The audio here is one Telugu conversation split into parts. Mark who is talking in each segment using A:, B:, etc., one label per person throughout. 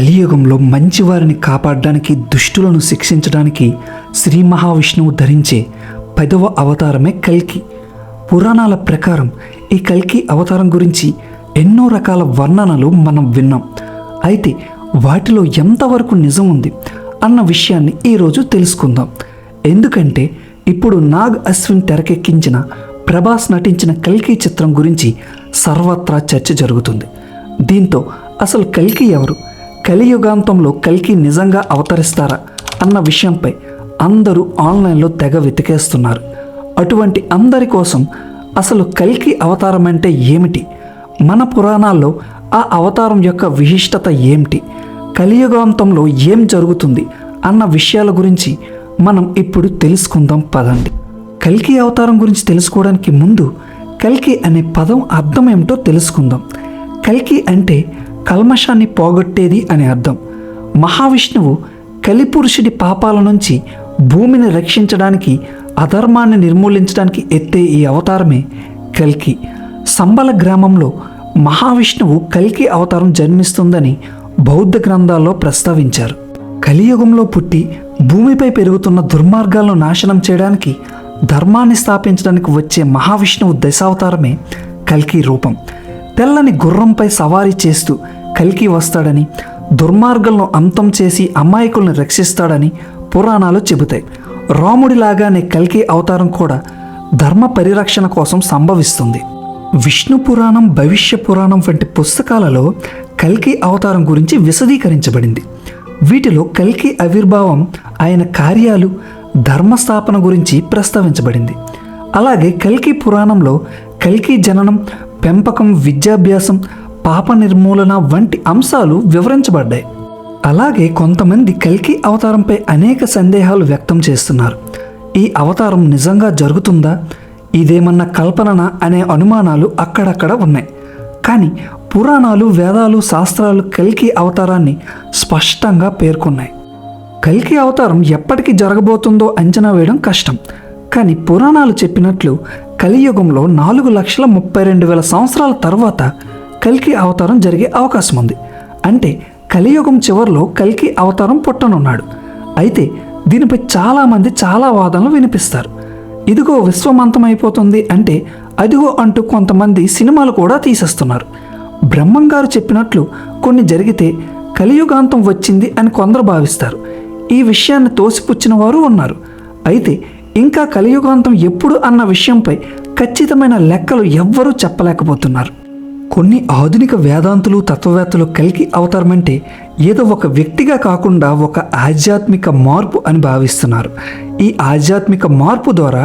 A: కలియుగంలో మంచివారిని కాపాడడానికి, దుష్టులను శిక్షించడానికి శ్రీ మహావిష్ణువు ధరించే 10వ అవతారమే కల్కి. పురాణాల ప్రకారం ఈ కల్కి అవతారం గురించి ఎన్నో రకాల వర్ణనలు మనం విన్నాం. అయితే వాటిలో ఎంతవరకు నిజం ఉంది అన్న విషయాన్ని ఈరోజు తెలుసుకుందాం. ఎందుకంటే ఇప్పుడు నాగ్ అశ్విన్ తెరకెక్కించిన ప్రభాస్ నటించిన కల్కి చిత్రం గురించి సర్వత్రా చర్చ జరుగుతుంది. దీంతో అసలు కల్కి ఎవరు, కలియుగాంతంలో కల్కి నిజంగా అవతరిస్తారా అన్న విషయంపై అందరూ ఆన్లైన్లో తెగ వెతికేస్తున్నారు. అటువంటి అందరి కోసం అసలు కల్కి అవతారం అంటే ఏమిటి, మన పురాణాల్లో ఆ అవతారం యొక్క విశిష్టత ఏమిటి, కలియుగాంతంలో ఏం జరుగుతుంది అన్న విషయాల గురించి మనం ఇప్పుడు తెలుసుకుందాం. పదండి. కల్కి అవతారం గురించి తెలుసుకోవడానికి ముందు కల్కి అనే పదం అర్థం ఏమిటో తెలుసుకుందాం. కల్కి అంటే కల్మషాన్ని పోగొట్టేది అని అర్థం. మహావిష్ణువు కలిపురుషుడి పాపాల నుంచి భూమిని రక్షించడానికి, అధర్మాన్ని నిర్మూలించడానికి ఎత్తే ఈ అవతారమే కల్కి. సంబల గ్రామంలో మహావిష్ణువు కల్కి అవతారం జన్మిస్తుందని బౌద్ధ గ్రంథాల్లో ప్రస్తావించారు. కలియుగంలో పుట్టి భూమిపై పెరుగుతున్న దుర్మార్గాలను నాశనం చేయడానికి, ధర్మాన్ని స్థాపించడానికి వచ్చే మహావిష్ణువు దశావతారమే కల్కి రూపం. తెల్లని గుర్రంపై సవారీ చేస్తూ కల్కి వస్తాడని, దుర్మార్గులను అంతం చేసి అమాయకుల్ని రక్షిస్తాడని పురాణాలు చెబుతాయి. రాముడిలాగానే కల్కి అవతారం కూడా ధర్మ పరిరక్షణ కోసం సంభవిస్తుంది. విష్ణు పురాణం, భవిష్య పురాణం వంటి పుస్తకాలలో కల్కి అవతారం గురించి విశదీకరించబడింది. వీటిలో కల్కి ఆవిర్భావం, ఆయన కార్యాలు, ధర్మస్థాపన గురించి ప్రస్తావించబడింది. అలాగే కల్కి పురాణంలో కల్కి జననం, పెంపకం, విద్యాభ్యాసం, పాప నిర్మూలన వంటి అంశాలు వివరించబడ్డాయి. అలాగే కొంతమంది కల్కి అవతారంపై అనేక సందేహాలు వ్యక్తం చేస్తున్నారు. ఈ అవతారం నిజంగా జరుగుతుందా, ఇదేమన్నా కల్పననా అనే అనుమానాలు అక్కడక్కడ ఉన్నాయి. కానీ పురాణాలు, వేదాలు, శాస్త్రాలు కల్కి అవతారాన్ని స్పష్టంగా పేర్కొన్నాయి. కల్కి అవతారం ఎప్పటికి జరగబోతుందో అంచనా వేయడం కష్టం. కానీ పురాణాలు చెప్పినట్లు కలియుగంలో 4,32,000 సంవత్సరాల తర్వాత కల్కి అవతారం జరిగే అవకాశం ఉంది. అంటే కలియుగం చివరిలో కల్కి అవతారం పుట్టనున్నాడు. అయితే దీనిపై చాలామంది చాలా వాదనలు వినిపిస్తారు. ఇదిగో విశ్వమంతమైపోతుంది అంటే అదిగో అంటూ కొంతమంది సినిమాలు కూడా తీసేస్తున్నారు. బ్రహ్మంగారు చెప్పినట్లు కొన్ని జరిగితే కలియుగాంతం వచ్చింది అని కొందరు భావిస్తారు. ఈ విషయాన్ని తోసిపుచ్చిన వారు ఉన్నారు. అయితే ఇంకా కలియుగాంతం ఎప్పుడు అన్న విషయంపై ఖచ్చితమైన లెక్కలు ఎవ్వరూ చెప్పలేకపోతున్నారు. కొన్ని ఆధునిక వేదాంతులు, తత్వవేత్తలు కల్కి అవతారం అంటే ఏదో ఒక వ్యక్తిగా కాకుండా ఒక ఆధ్యాత్మిక మార్పు అని భావిస్తున్నారు. ఈ ఆధ్యాత్మిక మార్పు ద్వారా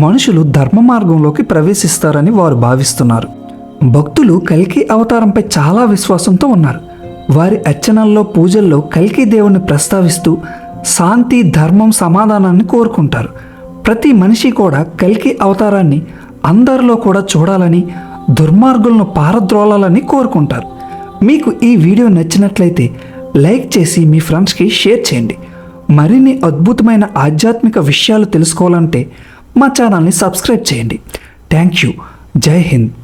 A: మనుషులు ధర్మ మార్గంలోకి ప్రవేశిస్తారని వారు భావిస్తున్నారు. భక్తులు కల్కి అవతారంపై చాలా విశ్వాసంతో ఉన్నారు. వారి అర్చనల్లో, పూజల్లో కల్కి దేవుణ్ణి ప్రస్తావిస్తూ శాంతి, ధర్మం, సమాధానాన్ని కోరుకుంటారు. ప్రతి మనిషి కూడా కల్కి అవతారాన్ని అందరిలో కూడా చూడాలని, దుర్మార్గులను పారద్రోలాలని కోరుకుంటారు. మీకు ఈ వీడియో నచ్చినట్లయితే లైక్ చేసి మీ ఫ్రెండ్స్కి షేర్ చేయండి. మరిన్ని అద్భుతమైన ఆధ్యాత్మిక విషయాలు తెలుసుకోవాలంటే మా ఛానల్ని సబ్స్క్రైబ్ చేయండి. Thank you. జై హింద్.